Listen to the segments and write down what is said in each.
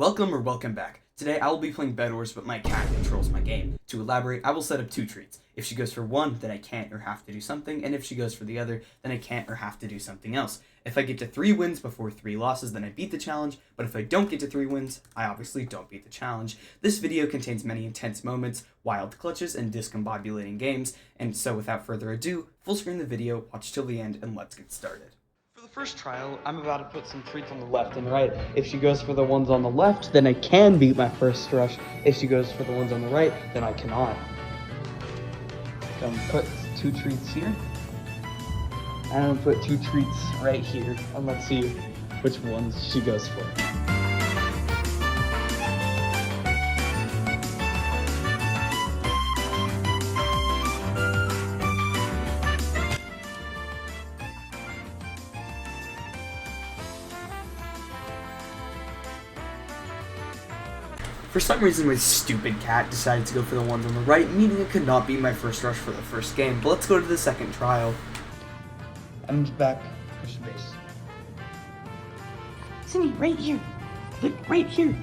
Welcome back. Today I will be playing Bedwars, but my cat controls my game. To elaborate, I will set up two treats. If she goes for one, then I can't or have to do something, and if she goes for the other, then I can't or have to do something else. If I get to 3 wins before 3 losses, then I beat the challenge, but if I don't get to 3 wins, I obviously don't beat the challenge. This video contains many intense moments, wild clutches, and discombobulating games, and so without further ado, full screen the video, watch till the end, and let's get started. For the first trial, I'm about to put some treats on the left and right. If she goes for the ones on the left, then I can beat my first rush. If she goes for the ones on the right, then I cannot. So I'm gonna put 2 treats here. And I'm gonna put 2 treats right here. And let's see which ones she goes for. For some reason, my stupid cat decided to go for the ones on the right, meaning it could not be my first rush for the first game, but let's go to the second trial. I'm back. Push the base. Cindy, right here. Look, right here.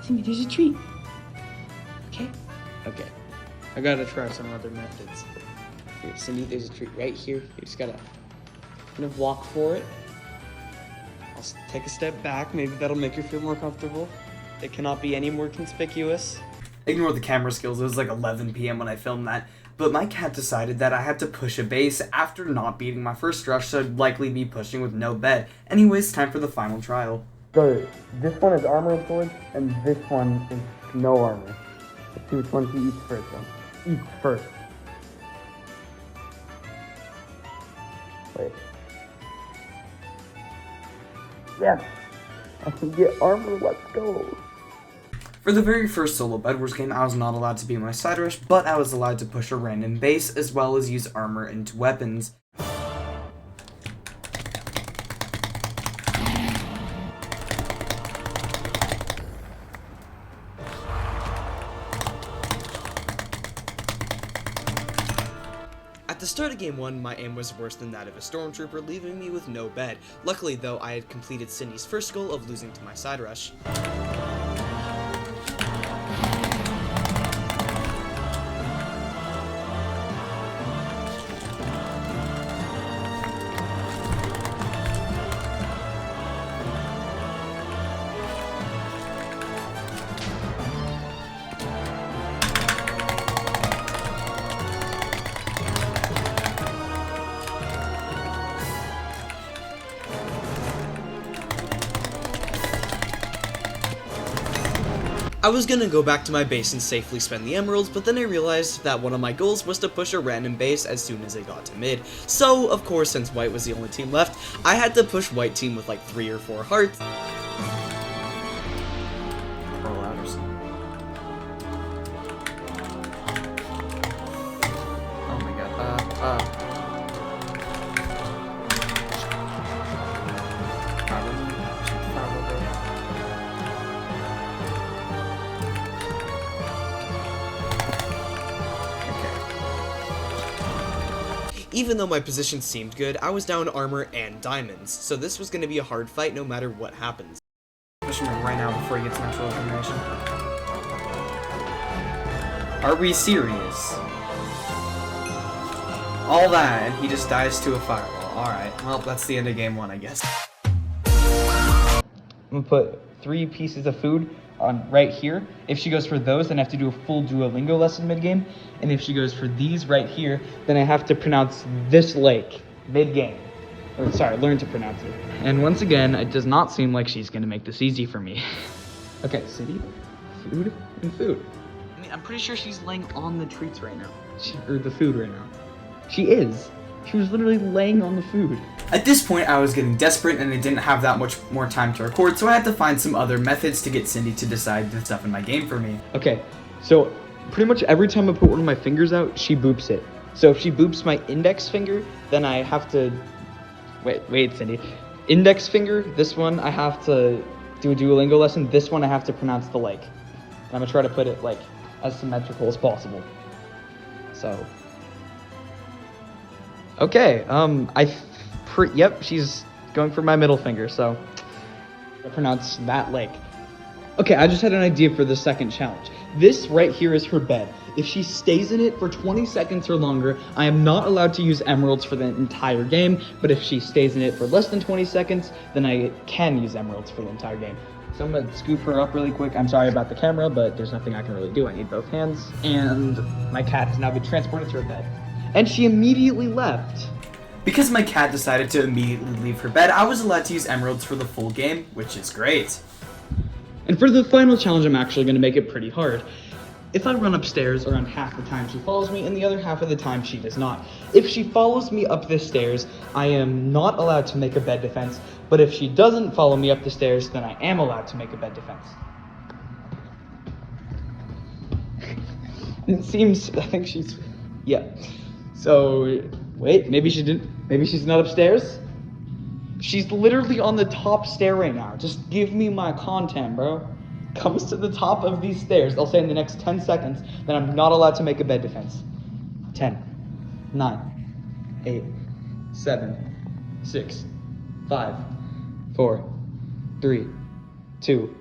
Cindy, there's a treat. Okay? Okay. I gotta try some other methods. Here, Cindy, there's a treat right here. You just gotta kind of walk for it. I'll take a step back, maybe that'll make her feel more comfortable. It cannot be any more conspicuous. Ignore the camera skills, it was like 11 p.m. when I filmed that, but my cat decided that I had to push a base after not beating my first rush, so I'd likely be pushing with no bed. Anyways, time for the final trial. So, this one is armor and swords, and this one is no armor. Let's see which one he eats first, though. Eats first. Wait. Yes! I can get armor, let's go! For the very first solo Bedwars game, I was not allowed to beat my side rush, but I was allowed to push a random base, as well as use armor into weapons. At the start of game 1, my aim was worse than that of a stormtrooper, leaving me with no bed. Luckily though, I had completed Cindy's first goal of losing to my side rush. I was gonna go back to my base and safely spend the emeralds, but then I realized that one of my goals was to push a random base as soon as it got to mid. So, of course, since white was the only team left, I had to push white team with like 3 or 4 hearts. Oh my god, Even though my position seemed good, I was down armor and diamonds, so this was going to be a hard fight no matter what happens. Push him right now before he gets natural information. Are we serious? All that, and he just dies to a fireball. Alright, well, that's the end of game 1, I guess. I'm gonna put 3 pieces of food on right here. If she goes for those, then I have to do a full Duolingo lesson mid-game. And if she goes for these right here, then I have to pronounce this lake mid-game. Or sorry, learn to pronounce it. And once again, it does not seem like she's gonna make this easy for me. Okay, city, food, and food. I mean, I'm pretty sure she's laying on the treats right now. Or the food right now. She is. She was literally laying on the food. At this point, I was getting desperate and I didn't have that much more time to record, so I had to find some other methods to get Cindy to decide the stuff in my game for me. Okay, so pretty much every time I put one of my fingers out, she boops it. So if she boops my index finger, then I have to... Wait, Cindy. Index finger, this one, I have to do a Duolingo lesson. This one, I have to pronounce the lake. And I'm gonna try to put it, like, as symmetrical as possible. So... Okay, yep, she's going for my middle finger, so I pronounce that lake. Okay, I just had an idea for the second challenge. This right here is her bed. If she stays in it for 20 seconds or longer, I am not allowed to use emeralds for the entire game, but if she stays in it for less than 20 seconds, then I can use emeralds for the entire game. So I'm gonna scoop her up really quick. I'm sorry about the camera, but there's nothing I can really do. I need both hands. And my cat has now been transported to her bed. And she immediately left. Because my cat decided to immediately leave her bed, I was allowed to use emeralds for the full game, which is great. And for the final challenge, I'm actually gonna make it pretty hard. If I run upstairs around half the time she follows me, and the other half of the time she does not. If she follows me up the stairs, I am not allowed to make a bed defense, but if she doesn't follow me up the stairs, then I am allowed to make a bed defense. It seems, I think she's, yeah. So, wait, maybe she didn't, maybe she's not upstairs? She's literally on the top stair right now. Just give me my content, bro. Comes to the top of these stairs. I'll say in the next 10 seconds that I'm not allowed to make a bed defense. 10, 9, 8, 7, 6, 5, 4, 3, 2,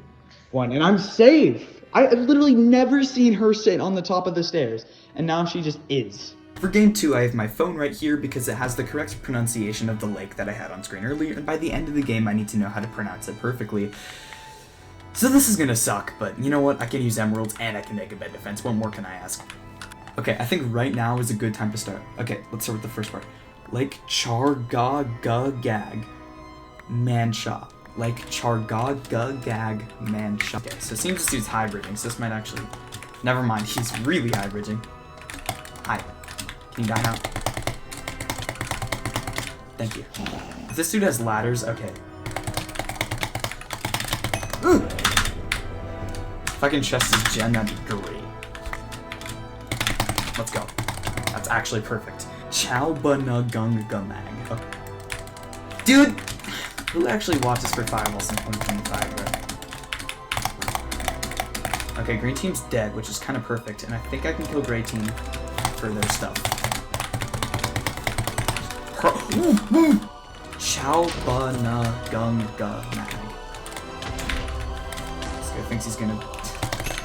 1. And I'm safe. I've literally never seen her sit on the top of the stairs. And now she just is. For game 2, I have my phone right here because it has the correct pronunciation of the lake that I had on screen earlier, and by the end of the game I need to know how to pronounce it perfectly. So this is gonna suck, but you know what? I can use emeralds and I can make a bed defense. What more can I ask? Okay, I think right now is a good time to start. Okay, let's start with the first part. Lake Chargagag Manshaw. Lake Chargagag Manshaw. Okay, so it seems this dude's high bridging, so this might actually... Never mind, he's really high bridging. Hi. Can you die now? Thank you. If this dude has ladders, okay. Ooh. If I can chest his gen, that'd be great. Let's go. That's actually perfect. Chowbanagungamag. Okay. Dude! Who actually watches for Fireballs in 2025, bro? Okay, green team's dead, which is kind of perfect, and I think I can kill gray team for their stuff. Chowbanagungamag. This guy thinks he's gonna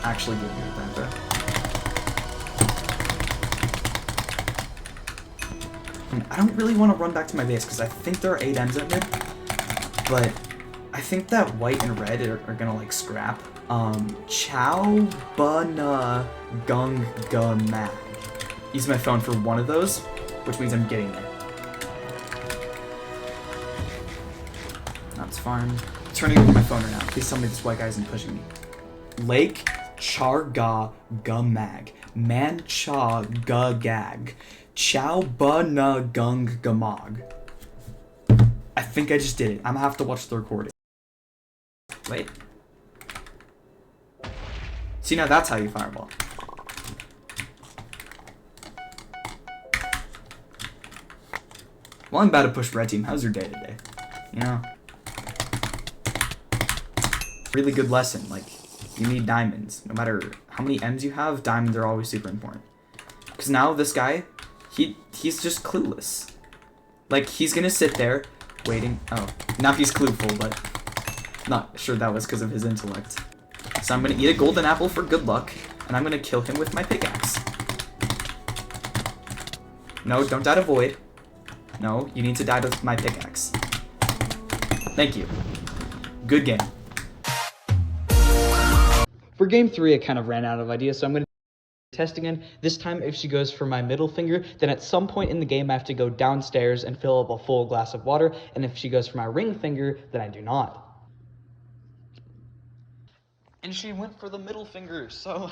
actually give me a bumper. I don't really want to run back to my base because I think there are 8 M's at mid, but I think that white and red are gonna like scrap. Chowbanagungamag. Use my phone for one of those, which means I'm getting there. That's fine. Turning over my phone right now. Please tell me this white guy isn't pushing me. Lake Chargagumag. Manchagagag. Chowbanagungamag. I think I just did it. I'm gonna have to watch the recording. Wait. See, now that's how you fireball. Well, I'm about to push red team. How's your day today? You know? Really good lesson. Like, you need diamonds. No matter how many M's you have, diamonds are always super important. Because now this guy, he's just clueless. Like, he's gonna sit there, waiting. Oh, now he's clueful, but not sure that was because of his intellect. So I'm gonna eat a golden apple for good luck, and I'm gonna kill him with my pickaxe. No, don't die to void. No, you need to die to my pickaxe. Thank you. Good game. For game 3, I kind of ran out of ideas, so I'm going to test again. This time, if she goes for my middle finger, then at some point in the game, I have to go downstairs and fill up a full glass of water. And if she goes for my ring finger, then I do not. And she went for the middle finger, so...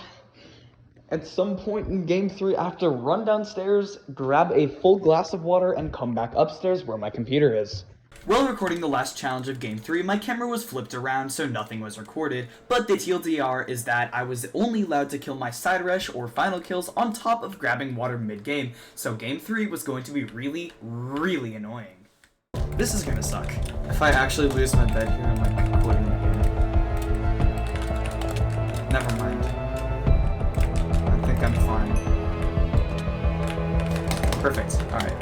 At some point in game 3, I have to run downstairs, grab a full glass of water, and come back upstairs where my computer is. While recording the last challenge of game 3, my camera was flipped around so nothing was recorded, but the TLDR is that I was only allowed to kill my side rush or final kills on top of grabbing water mid-game, so game 3 was going to be really, really annoying. This is gonna suck. If I actually lose my bed here, I'm like quitting the game. Never mind. I think I'm fine. Perfect, alright.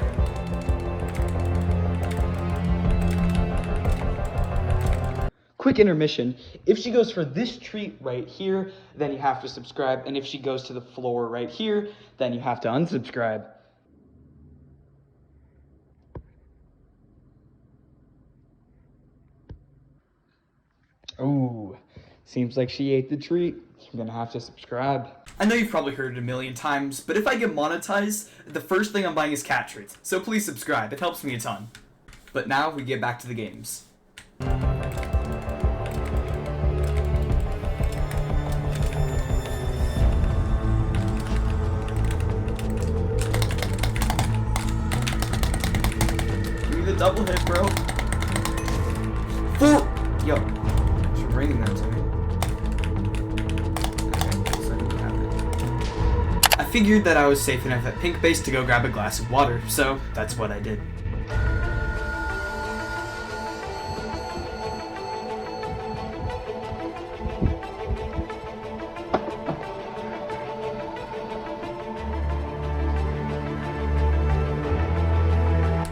quick intermission. If she goes for this treat right here, then you have to subscribe. And if she goes to the floor right here, then you have to unsubscribe. Ooh, seems like she ate the treat. You're gonna have to subscribe. I know you've probably heard it a million times, but if I get monetized, the first thing I'm buying is cat treats. So please subscribe, it helps me a ton. But now we get back to the games. Give me the double hit, bro. 4! Yo, you're bringing that to me. I figured that I was safe enough at pink base to go grab a glass of water, so that's what I did.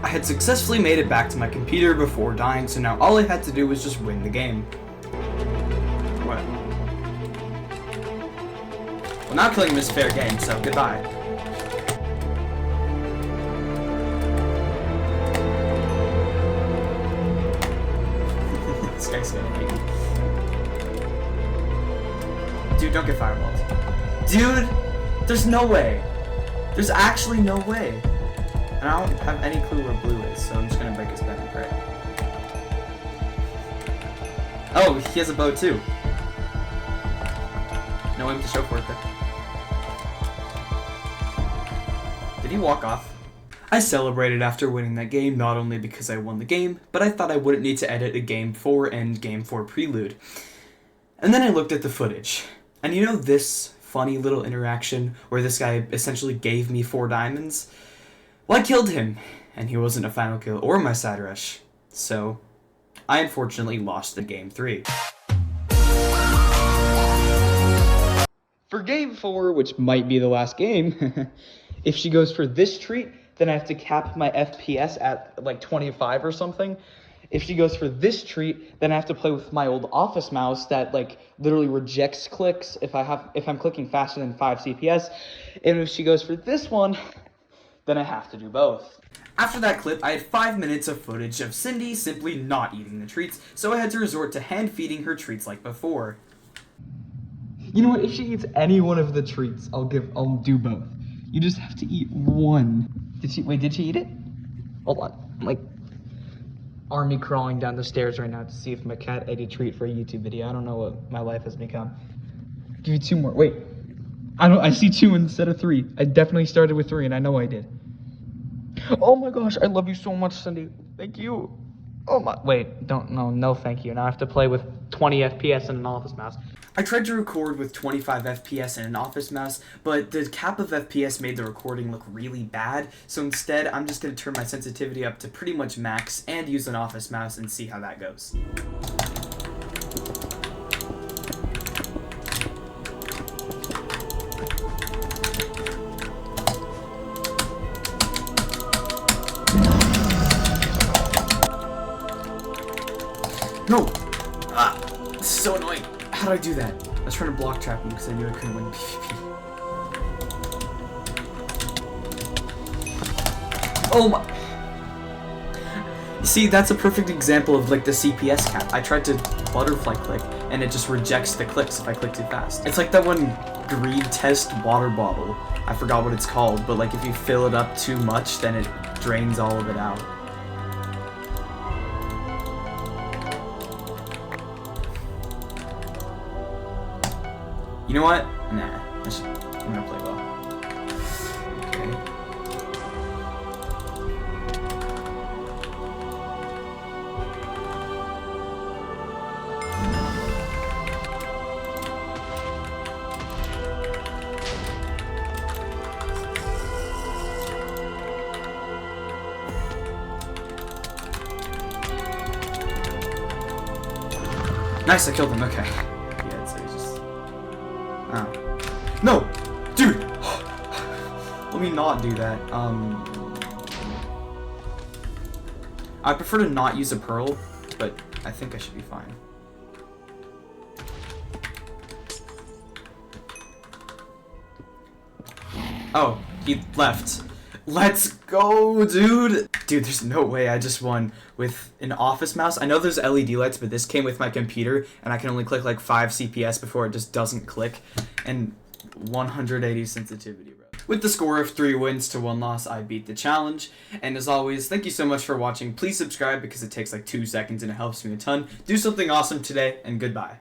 I had successfully made it back to my computer before dying, so now all I had to do was just win the game. What? Well, now killing him is fair game, so goodbye. This guy's gonna hate me. Dude, don't get fireballed. Dude, there's no way. There's actually no way. And I don't have any clue where blue is, so I'm just gonna break his bed and pray. Oh, he has a bow too. No aim to show for it though. Did he walk off? I celebrated after winning that game, not only because I won the game, but I thought I wouldn't need to edit a Game 4 and Game 4 prelude. And then I looked at the footage. And you know this funny little interaction where this guy essentially gave me 4 diamonds? Well, I killed him, and he wasn't a final kill or my side rush. So, I unfortunately lost the Game 3. For Game 4, which might be the last game, if she goes for this treat, then I have to cap my FPS at like 25 or something. If she goes for this treat, then I have to play with my old office mouse that like literally rejects clicks if I'm clicking faster than 5 CPS. And if she goes for this one, then I have to do both. After that clip, I had 5 minutes of footage of Cindy simply not eating the treats, so I had to resort to hand feeding her treats like before. You know what, if she eats any one of the treats, I'll do both. You just have to eat one. Did she eat it? Hold on, I'm like army crawling down the stairs right now to see if my cat ate a treat for a YouTube video. I don't know what my life has become. Give you 2 more, wait. I see 2 instead of 3. I definitely started with 3 and I know I did. Oh my gosh, I love you so much, Cindy. Thank you. Oh my, wait, no thank you. Now I have to play with 20 FPS and an office mouse. I tried to record with 25 FPS and an office mouse, but the cap of FPS made the recording look really bad, so instead I'm just going to turn my sensitivity up to pretty much max and use an office mouse and see how that goes. No! Ah! This is so annoying. How did I do that? I was trying to block trap him because I knew I couldn't win PvP. Oh my... You see, that's a perfect example of like the CPS cap. I tried to butterfly click and it just rejects the clicks if I click too fast. It's like that one greed test water bottle. I forgot what it's called, but like if you fill it up too much, then it drains all of it out. You know what? Nah. I'm gonna play well. Okay. Nice, I killed him. Okay. Yeah, so he's just... Oh. No! Dude! Let me not do that. I prefer to not use a pearl, but I think I should be fine. Oh, he left. Let's go, dude. Dude, there's no way I just won with an office mouse. I know there's LED lights, but this came with my computer, and I can only click like 5 CPS before it just doesn't click. And 180 sensitivity, bro. With the score of 3 wins to 1 loss, I beat the challenge. And as always, thank you so much for watching. Please subscribe because it takes like 2 seconds and it helps me a ton. Do something awesome today, and goodbye.